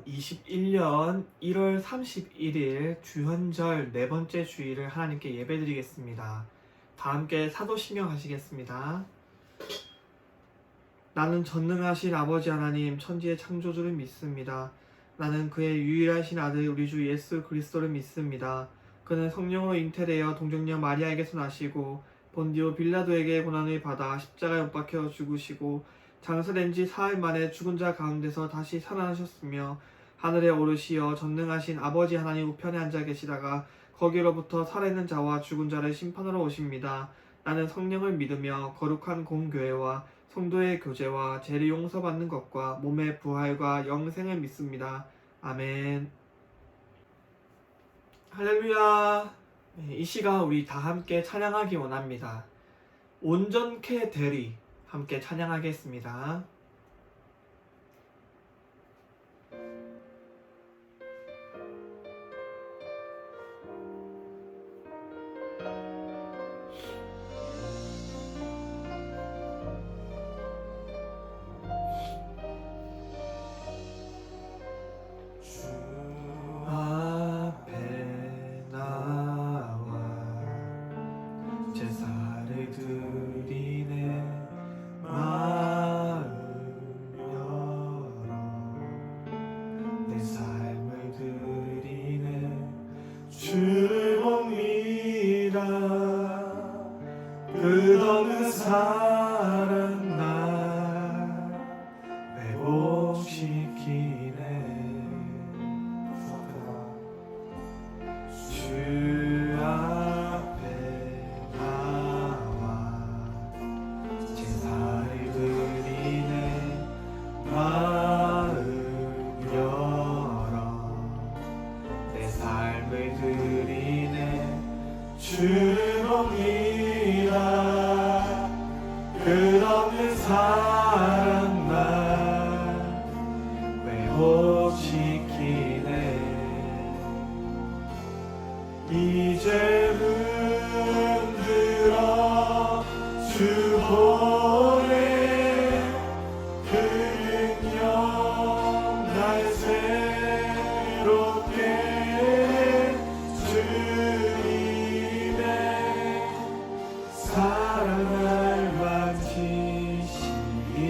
2021년 1월 31일 주현절 네 번째 주일을 하나님께 예배드리겠습니다. 다 함께 사도신경 하시겠습니다. 나는 전능하신 아버지 하나님 천지의 창조주를 믿습니다. 나는 그의 유일하신 아들 우리 주 예수 그리스도를 믿습니다. 그는 성령으로 잉태되어 동정녀 마리아에게서 나시고 본디오 빌라도에게 고난을 받아 십자가에 못 박혀 죽으시고 장사된 지 사흘 만에 죽은 자 가운데서 다시 살아나셨으며 하늘에 오르시어 전능하신 아버지 하나님 우편에 앉아 계시다가 거기로부터 살아있는 자와 죽은 자를 심판하러 오십니다. 나는 성령을 믿으며 거룩한 공교회와 성도의 교제와 죄를 용서받는 것과 몸의 부활과 영생을 믿습니다. 아멘. 할렐루야. 이 시간 우리 다 함께 찬양하기 원합니다. 온전케 되리 함께 찬양하겠습니다. 주를 봅니다. 끝없는 사랑 날 회복시키네. 주 앞에 나와 제사를 드리네. 마음 열어 내 삶을 드리네. 주를 봅니다. 끝없는 사랑 날 회복시키네. 이제 흔들어 주 보내. 그 능력 날 새롭게 주님의 사랑을 만지시니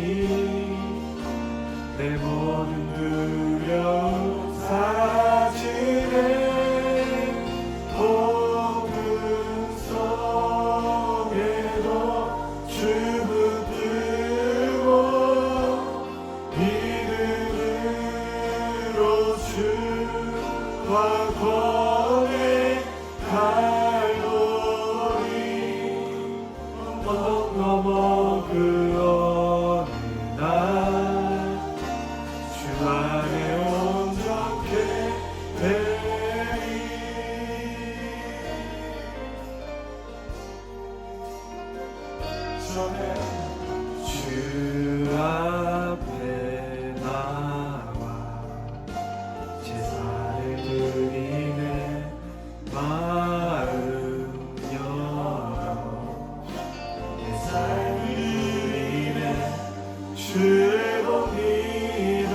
내 모든 두려움 사라지네. 복음 속에도 주 붙들고 믿음으로 주와 갈고리 언덕 넘어 그 어느 날 주 안에 온전케 되리. 주 앞에 나와 제사를 드리네. 마음 열어 내 삶을 드리네. 주를 봅니다.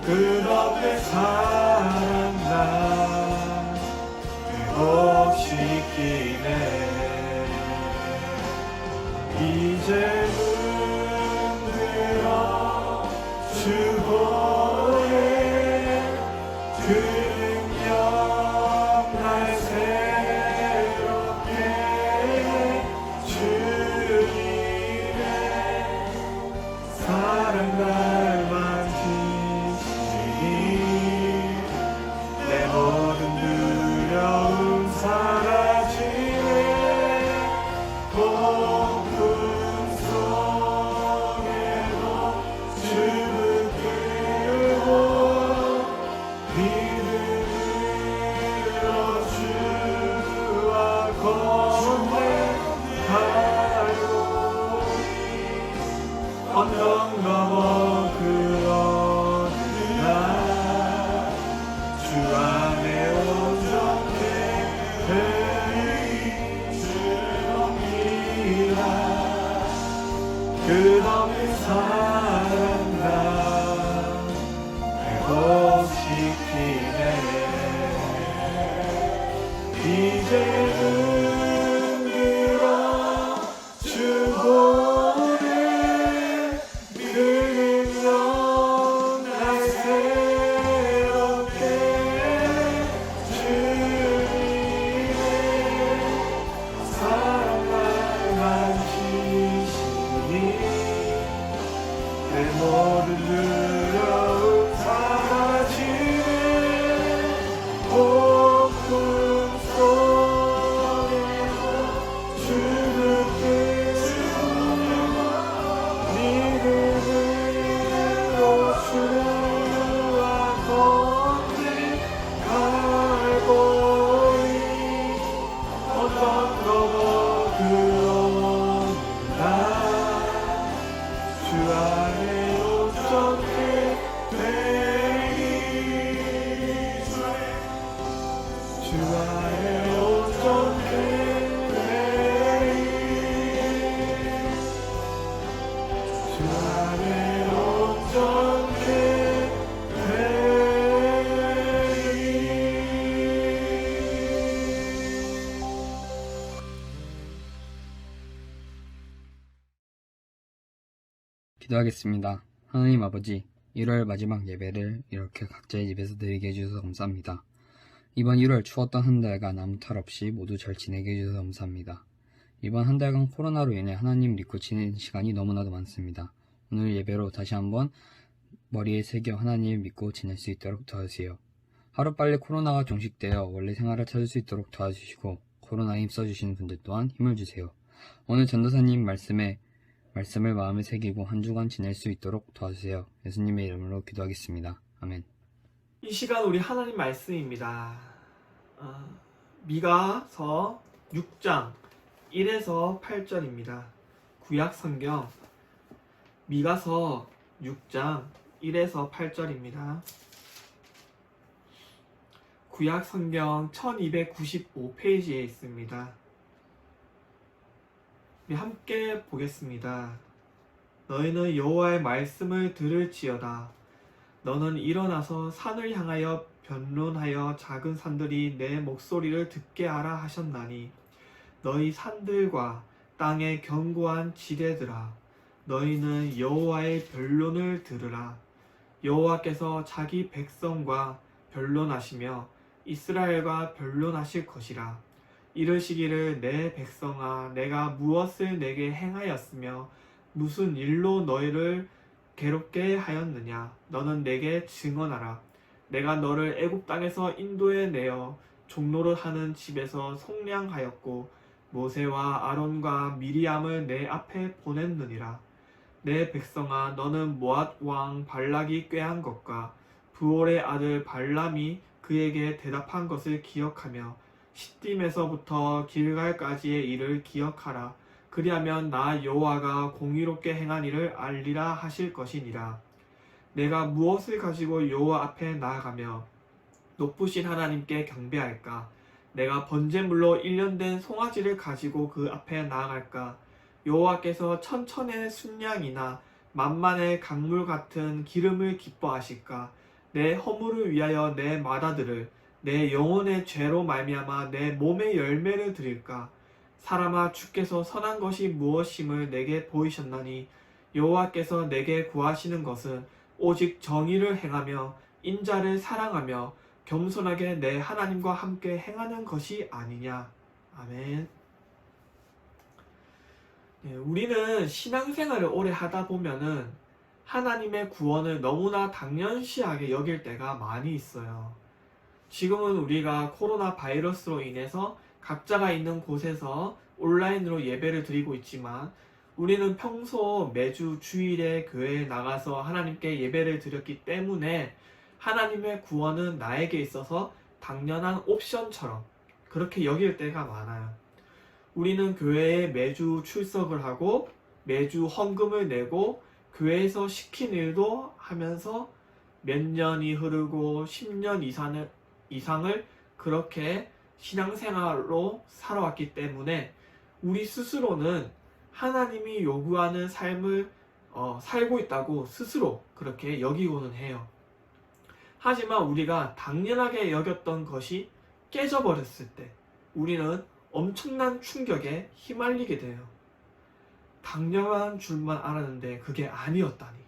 끝없는 사랑 날 회복시키네. 이제 흔들어 주 보내. 그 능력 날 새롭게 주님의 사랑 날 만지시니 내 모든 두려움 사라지네. 복음 속에도 주 붙들고 믿음 기도하겠습니다. 하나님 아버지, 1월 마지막 예배를 이렇게 각자의 집에서 드리게 해주셔서 감사합니다. 이번 1월 추웠던 한 달간 아무 탈 없이 모두 잘 지내게 해주셔서 감사합니다. 이번 한 달간 코로나로 인해 하나님 믿고 지내는 시간이 너무나도 많습니다. 오늘 예배로 다시 한번 머리에 새겨 하나님 믿고 지낼 수 있도록 도와주세요. 하루빨리 코로나가 종식되어 원래 생활을 찾을 수 있도록 도와주시고 코로나에 힘써주시는 분들 또한 힘을 주세요. 오늘 전도사님 말씀을 마음에 새기고 한 주간 지낼 수 있도록 도와주세요. 예수님의 이름으로 기도하겠습니다. 아멘. 이 시간 우리 하나님 말씀입니다. 미가서 6장 1에서 8절입니다. 구약 성경 미가서 6장 1에서 8절입니다. 구약 성경 1295페이지에 있습니다. 함께 보겠습니다. 너희는 여호와의 말씀을 들을지어다. 너는 일어나서 산을 향하여 변론하여 작은 산들이 내 목소리를 듣게 하라 하셨나니 너희 산들과 땅의 견고한 지대들아 너희는 여호와의 변론을 들으라. 여호와께서 자기 백성과 변론하시며 이스라엘과 변론하실 것이라. 이르시기를 내 백성아 내가 무엇을 내게 행하였으며 무슨 일로 너희를 괴롭게 하였느냐. 너는 내게 증언하라. 내가 너를 애굽 땅에서 인도해 내어 종로를 하는 집에서 속량하였고 모세와 아론과 미리암을 내 앞에 보냈느니라. 내 백성아 너는 모압 왕 발락이 꾀한 것과 브올의 아들 발람이 그에게 대답한 것을 기억하며 시딤에서부터 길갈까지의 일을 기억하라. 그리하면 나 여호와가 공의롭게 행한 일을 알리라 하실 것이니라. 내가 무엇을 가지고 여호와 앞에 나아가며 높으신 하나님께 경배할까? 내가 번제물로 일련된 송아지를 가지고 그 앞에 나아갈까? 여호와께서 천천의 순양이나 만만의 강물 같은 기름을 기뻐하실까? 내 허물을 위하여 내 마다들을 내 영혼의 죄로 말미암아 내 몸의 열매를 드릴까? 사람아 주께서 선한 것이 무엇임을 내게 보이셨나니 여호와께서 내게 구하시는 것은 오직 정의를 행하며 인자를 사랑하며 겸손하게 내 하나님과 함께 행하는 것이 아니냐. 아멘. 우리는 신앙생활을 오래 하다 보면은 하나님의 구원을 너무나 당연시하게 여길 때가 많이 있어요. 지금은 우리가 코로나 바이러스로 인해서 각자가 있는 곳에서 온라인으로 예배를 드리고 있지만 우리는 평소 매주 주일에 교회에 나가서 하나님께 예배를 드렸기 때문에 하나님의 구원은 나에게 있어서 당연한 옵션처럼 그렇게 여길 때가 많아요. 우리는 교회에 매주 출석을 하고 매주 헌금을 내고 교회에서 시킨 일도 하면서 몇 년이 흐르고 10년 이상을 그렇게 신앙생활로 살아왔기 때문에 우리 스스로는 하나님이 요구하는 삶을 살고 있다고 스스로 그렇게 여기고는 해요. 하지만 우리가 당연하게 여겼던 것이 깨져버렸을 때 우리는 엄청난 충격에 휘말리게 돼요. 당연한 줄만 알았는데 그게 아니었다니.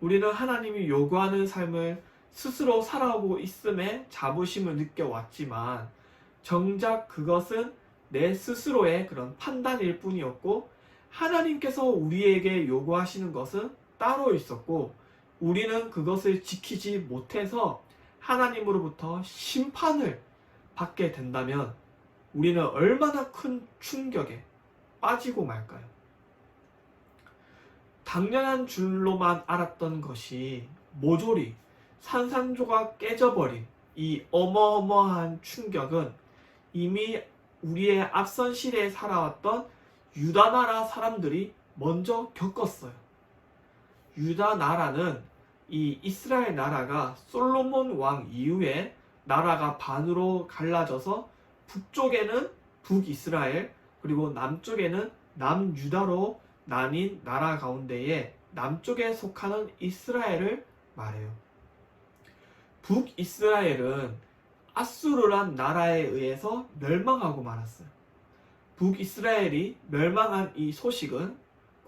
우리는 하나님이 요구하는 삶을 스스로 살아오고 있음에 자부심을 느껴왔지만 정작 그것은 내 스스로의 그런 판단일 뿐이었고 하나님께서 우리에게 요구하시는 것은 따로 있었고 우리는 그것을 지키지 못해서 하나님으로부터 심판을 받게 된다면 우리는 얼마나 큰 충격에 빠지고 말까요? 당연한 줄로만 알았던 것이 모조리 산산조각 깨져버린 이 어마어마한 충격은 이미 우리의 앞선 시대에 살아왔던 유다 나라 사람들이 먼저 겪었어요. 유다 나라는 이 이스라엘 나라가 솔로몬 왕 이후에 나라가 반으로 갈라져서 북쪽에는 북이스라엘 그리고 남쪽에는 남유다로 나뉜 나라 가운데에 남쪽에 속하는 이스라엘을 말해요. 북이스라엘은 아수르란 나라에 의해서 멸망하고 말았어요. 북이스라엘이 멸망한 이 소식은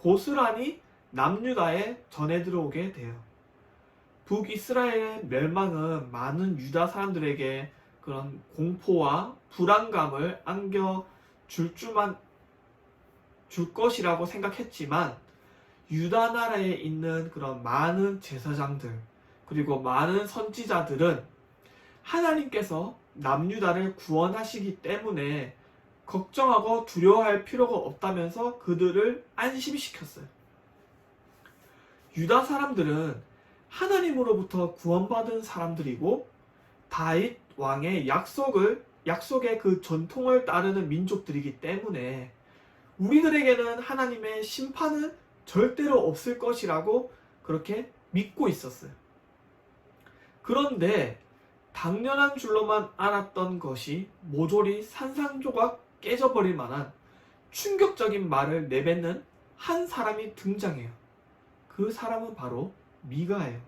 고스란히 남유다에 전해 들어오게 돼요. 북이스라엘의 멸망은 많은 유다 사람들에게 그런 공포와 불안감을 안겨줄 줄 것이라고 생각했지만, 유다 나라에 있는 그런 많은 제사장들 그리고 많은 선지자들은 하나님께서 남유다를 구원하시기 때문에 걱정하고 두려워할 필요가 없다면서 그들을 안심시켰어요. 유다 사람들은 하나님으로부터 구원받은 사람들이고 다윗 왕의 약속의 그 전통을 따르는 민족들이기 때문에 우리들에게는 하나님의 심판은 절대로 없을 것이라고 그렇게 믿고 있었어요. 그런데 당연한 줄로만 알았던 것이 모조리 산산조각 깨져버릴 만한 충격적인 말을 내뱉는 한 사람이 등장해요. 그 사람은 바로 미가예요.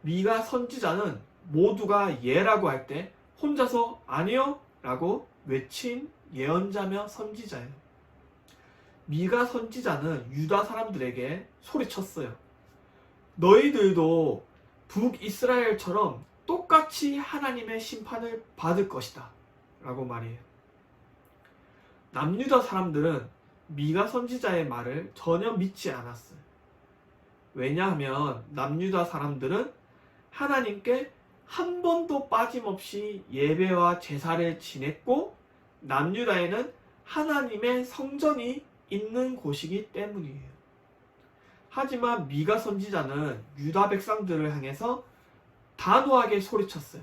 미가 선지자는 모두가 예라고 할 때 혼자서 아니요 라고 외친 예언자며 선지자예요. 미가 선지자는 유다 사람들에게 소리쳤어요. 너희들도 북이스라엘처럼 똑같이 하나님의 심판을 받을 것이다 라고 말해요. 남유다 사람들은 미가 선지자의 말을 전혀 믿지 않았어요. 왜냐하면 남유다 사람들은 하나님께 한 번도 빠짐없이 예배와 제사를 지냈고 남유다에는 하나님의 성전이 있는 곳이기 때문이에요. 하지만 미가 선지자는 유다 백성들을 향해서 단호하게 소리쳤어요.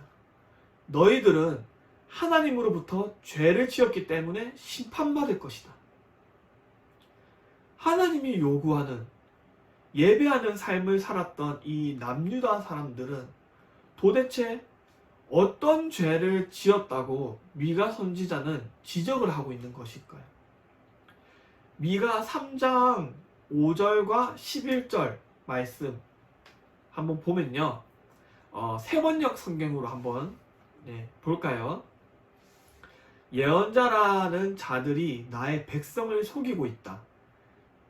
너희들은 하나님으로부터 죄를 지었기 때문에 심판받을 것이다. 하나님이 요구하는 예배하는 삶을 살았던 이 남유다 사람들은 도대체 어떤 죄를 지었다고 미가 선지자는 지적을 하고 있는 것일까요? 미가 3장 5절과 11절 말씀 한번 보면요. 세번역 성경으로 한번 볼까요? 예언자라는 자들이 나의 백성을 속이고 있다.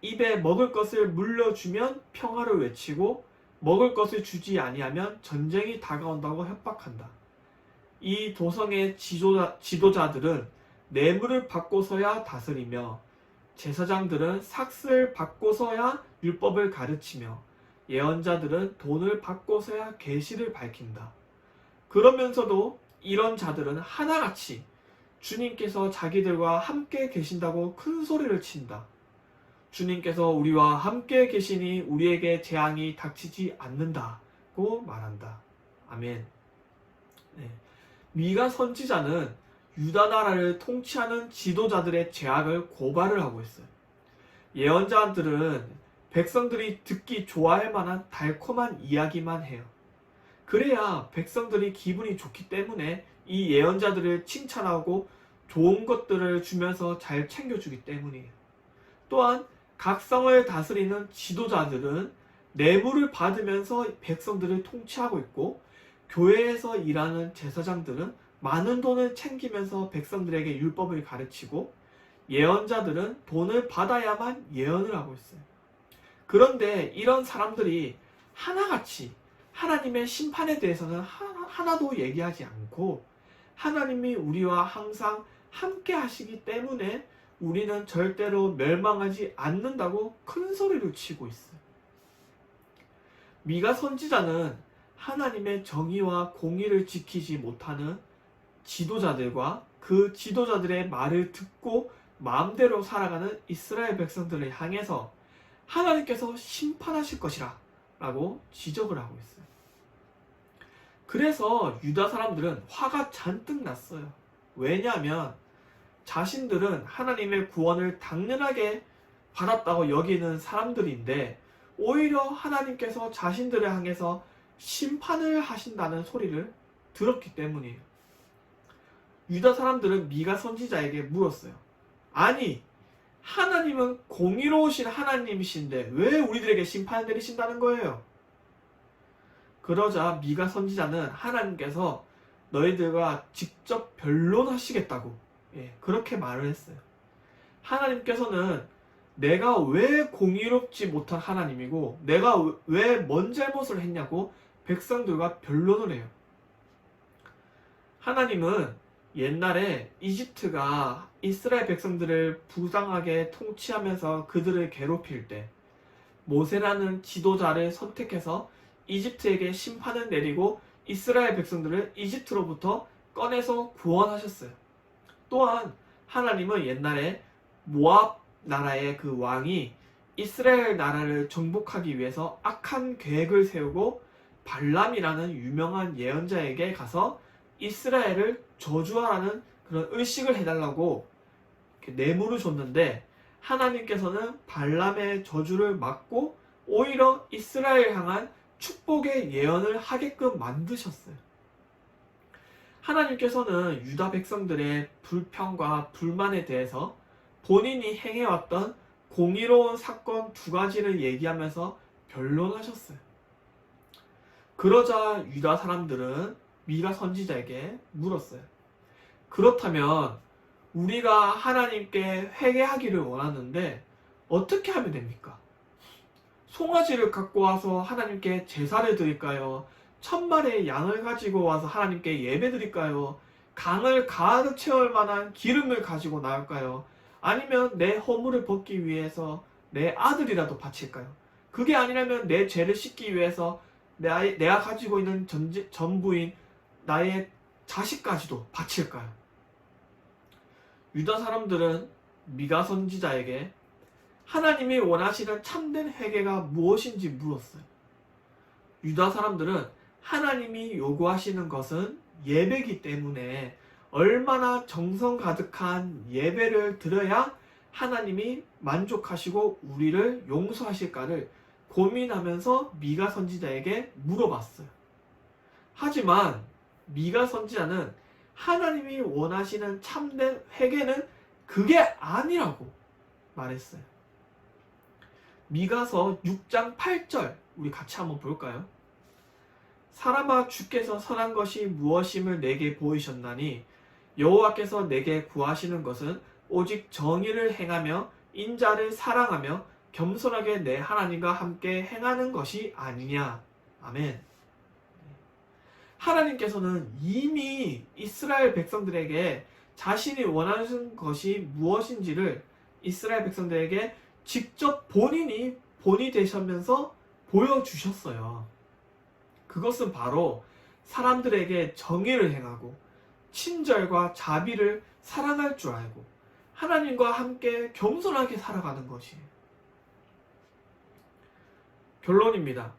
입에 먹을 것을 물려주면 평화를 외치고 먹을 것을 주지 아니하면 전쟁이 다가온다고 협박한다. 이 도성의 지도자들은 뇌물을 받고서야 다스리며 제사장들은 삭슬 받고서야 율법을 가르치며 예언자들은 돈을 받고서야 계시를 밝힌다. 그러면서도 이런 자들은 하나같이 주님께서 자기들과 함께 계신다고 큰 소리를 친다. 주님께서 우리와 함께 계시니 우리에게 재앙이 닥치지 않는다고 말한다. 아멘. 미가 선지자는 유다 나라를 통치하는 지도자들의 죄악을 고발을 하고 있어요. 예언자들은 백성들이 듣기 좋아할 만한 달콤한 이야기만 해요. 그래야 백성들이 기분이 좋기 때문에 이 예언자들을 칭찬하고 좋은 것들을 주면서 잘 챙겨주기 때문이에요. 또한 각성을 다스리는 지도자들은 뇌물을 받으면서 백성들을 통치하고 있고, 교회에서 일하는 제사장들은 많은 돈을 챙기면서 백성들에게 율법을 가르치고, 예언자들은 돈을 받아야만 예언을 하고 있어요. 그런데 이런 사람들이 하나같이 하나님의 심판에 대해서는 하나도 얘기하지 않고, 하나님이 우리와 항상 함께 하시기 때문에 우리는 절대로 멸망하지 않는다고 큰 소리를 치고 있어요. 미가 선지자는 하나님의 정의와 공의를 지키지 못하는 지도자들과 그 지도자들의 말을 듣고 마음대로 살아가는 이스라엘 백성들을 향해서 하나님께서 심판하실 것이라 라고 지적을 하고 있어요. 그래서 유다 사람들은 화가 잔뜩 났어요. 왜냐하면 자신들은 하나님의 구원을 당연하게 받았다고 여기는 사람들인데 오히려 하나님께서 자신들을 향해서 심판을 하신다는 소리를 들었기 때문이에요. 유다 사람들은 미가 선지자에게 물었어요. 아니, 하나님은 공의로우신 하나님이신데 왜 우리들에게 심판을 내리신다는 거예요? 그러자 미가 선지자는 하나님께서 너희들과 직접 변론하시겠다고 그렇게 말을 했어요. 하나님께서는 내가 왜 공의롭지 못한 하나님이고 내가 왜 뭔 잘못을 했냐고 백성들과 변론을 해요. 하나님은 옛날에 이집트가 이스라엘 백성들을 부당하게 통치하면서 그들을 괴롭힐 때 모세라는 지도자를 선택해서 이집트에게 심판을 내리고 이스라엘 백성들을 이집트로부터 꺼내서 구원하셨어요. 또한 하나님은 옛날에 모압 나라의 그 왕이 이스라엘 나라를 정복하기 위해서 악한 계획을 세우고 발람이라는 유명한 예언자에게 가서 이스라엘을 저주하라는 그런 의식을 해달라고 뇌물을 줬는데 하나님께서는 발람의 저주를 막고 오히려 이스라엘 향한 축복의 예언을 하게끔 만드셨어요. 하나님께서는 유다 백성들의 불평과 불만에 대해서 본인이 행해왔던 공의로운 사건 2가지를 얘기하면서 변론하셨어요. 그러자 유다 사람들은 미가 선지자에게 물었어요. 그렇다면 우리가 하나님께 회개하기를 원하는데 어떻게 하면 됩니까? 송아지를 갖고 와서 하나님께 제사를 드릴까요? 1000마리의 양을 가지고 와서 하나님께 예배 드릴까요? 강을 가득 채울 만한 기름을 가지고 나올까요? 아니면 내 허물을 벗기 위해서 내 아들이라도 바칠까요? 그게 아니라면 내 죄를 씻기 위해서 내가 가지고 있는 전부인 나의 자식까지도 바칠까요? 유다 사람들은 미가 선지자에게 하나님이 원하시는 참된 회개가 무엇인지 물었어요. 유다 사람들은 하나님이 요구하시는 것은 예배이기 때문에 얼마나 정성 가득한 예배를 드려야 하나님이 만족하시고 우리를 용서하실까를 고민하면서 미가 선지자에게 물어봤어요. 하지만 미가 선지자는 하나님이 원하시는 참된 회개는 그게 아니라고 말했어요. 미가서 6장 8절 우리 같이 한번 볼까요? 사람아 주께서 선한 것이 무엇임을 내게 보이셨나니 여호와께서 내게 구하시는 것은 오직 정의를 행하며 인자를 사랑하며 겸손하게 내 하나님과 함께 행하는 것이 아니냐. 아멘. 하나님께서는 이미 이스라엘 백성들에게 자신이 원하는 것이 무엇인지를 이스라엘 백성들에게 직접 본인이 본이 되시면서 보여주셨어요. 그것은 바로 사람들에게 정의를 행하고 친절과 자비를 사랑할 줄 알고 하나님과 함께 겸손하게 살아가는 것이에요. 결론입니다.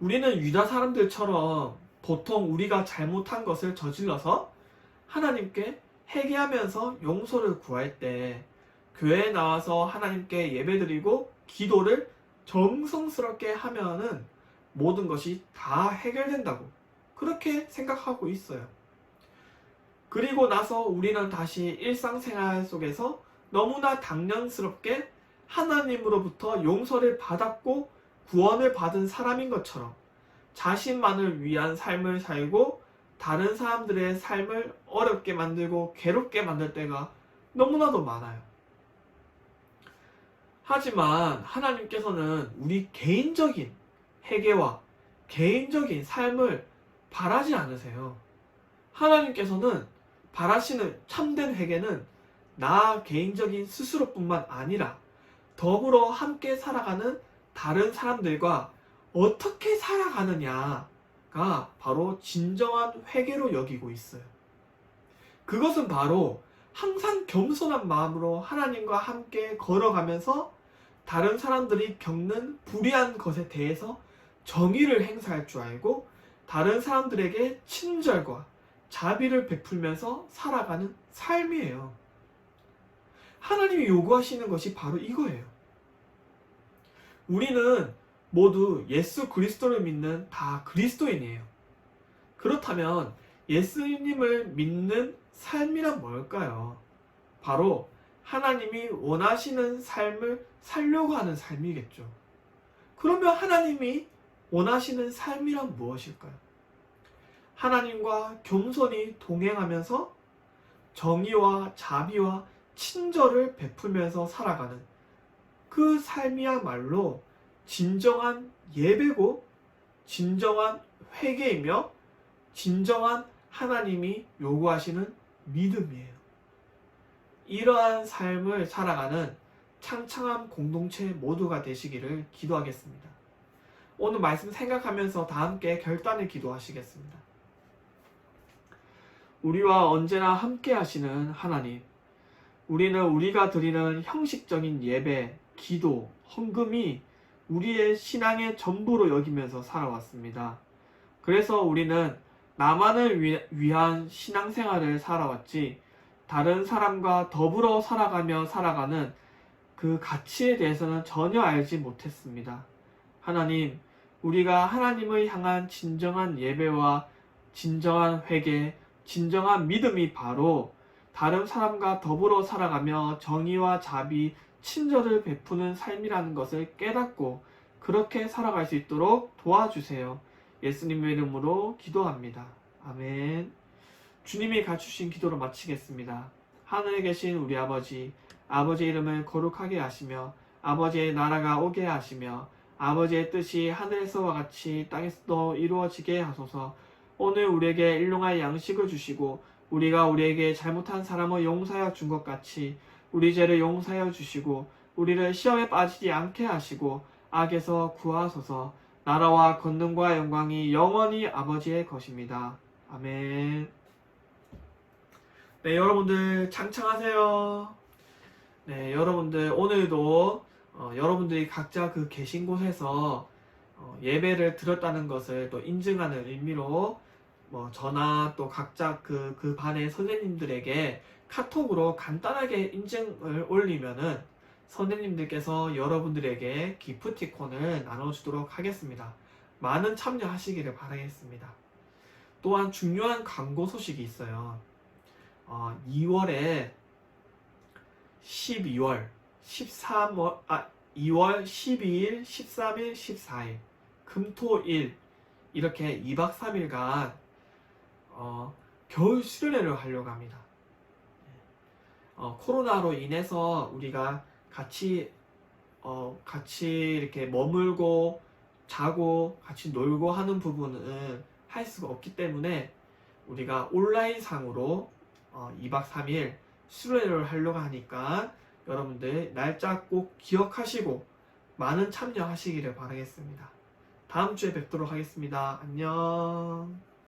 우리는 유다 사람들처럼 보통 우리가 잘못한 것을 저질러서 하나님께 회개하면서 용서를 구할 때 교회에 나와서 하나님께 예배드리고 기도를 정성스럽게 하면은 모든 것이 다 해결된다고 그렇게 생각하고 있어요. 그리고 나서 우리는 다시 일상생활 속에서 너무나 당연스럽게 하나님으로부터 용서를 받았고 구원을 받은 사람인 것처럼 자신만을 위한 삶을 살고 다른 사람들의 삶을 어렵게 만들고 괴롭게 만들 때가 너무나도 많아요. 하지만 하나님께서는 우리 개인적인 회개와 개인적인 삶을 바라지 않으세요. 하나님께서는 바라시는 참된 회개는 나 개인적인 스스로뿐만 아니라 더불어 함께 살아가는 다른 사람들과 어떻게 살아가느냐가 바로 진정한 회개로 여기고 있어요. 그것은 바로 항상 겸손한 마음으로 하나님과 함께 걸어가면서 다른 사람들이 겪는 불의한 것에 대해서 정의를 행사할 줄 알고 다른 사람들에게 친절과 자비를 베풀면서 살아가는 삶이에요. 하나님이 요구하시는 것이 바로 이거예요. 우리는 모두 예수 그리스도를 믿는 다 그리스도인이에요. 그렇다면 예수님을 믿는 삶이란 뭘까요? 바로 하나님이 원하시는 삶을 살려고 하는 삶이겠죠. 그러면 하나님이 원하시는 삶이란 무엇일까요? 하나님과 겸손히 동행하면서 정의와 자비와 친절을 베풀면서 살아가는 그 삶이야말로 진정한 예배고 진정한 회개이며 진정한 하나님이 요구하시는 믿음이에요. 이러한 삶을 살아가는 창창한 공동체 모두가 되시기를 기도하겠습니다. 오늘 말씀 생각하면서 다 함께 결단을 기도하시겠습니다. 우리와 언제나 함께 하시는 하나님, 우리는 우리가 드리는 형식적인 예배, 기도, 헌금이 우리의 신앙의 전부로 여기면서 살아왔습니다. 그래서 우리는 나만을 위한 신앙생활을 살아왔지 다른 사람과 더불어 살아가며 살아가는 그 가치에 대해서는 전혀 알지 못했습니다. 하나님, 우리가 하나님을 향한 진정한 예배와 진정한 회개, 진정한 믿음이 바로 다른 사람과 더불어 살아가며 정의와 자비, 친절을 베푸는 삶이라는 것을 깨닫고 그렇게 살아갈 수 있도록 도와주세요. 예수님의 이름으로 기도합니다. 아멘. 주님이 갖추신 기도로 마치겠습니다. 하늘에 계신 우리 아버지, 아버지의 이름을 거룩하게 하시며 아버지의 나라가 오게 하시며 아버지의 뜻이 하늘에서와 같이 땅에서도 이루어지게 하소서. 오늘 우리에게 일용할 양식을 주시고 우리가 우리에게 잘못한 사람을 용서하여 준 것 같이 우리 죄를 용서하여 주시고 우리를 시험에 빠지지 않게 하시고 악에서 구하소서. 나라와 권능과 영광이 영원히 아버지의 것입니다. 아멘. 네, 여러분들 창창하세요. 네, 여러분들 오늘도 여러분들이 각자 그 계신 곳에서 예배를 드렸다는 것을 또 인증하는 의미로 저나 또 각자 그 반의 선생님들에게 카톡으로 간단하게 인증을 올리면은 선생님들께서 여러분들에게 기프티콘을 나눠주도록 하겠습니다. 많은 참여하시기를 바라겠습니다. 또한 중요한 광고 소식이 있어요. 2월 12일, 12일, 13일, 14일, 금토일 이렇게 2박 3일간 겨울 수련회를 하려고 합니다. 코로나로 인해서 우리가 같이 이렇게 머물고 자고 같이 놀고 하는 부분은 할 수가 없기 때문에 우리가 온라인 상으로 2박 3일 수련회를 하려고 하니까 여러분들 날짜 꼭 기억하시고 많은 참여하시기를 바라겠습니다. 다음 주에 뵙도록 하겠습니다. 안녕.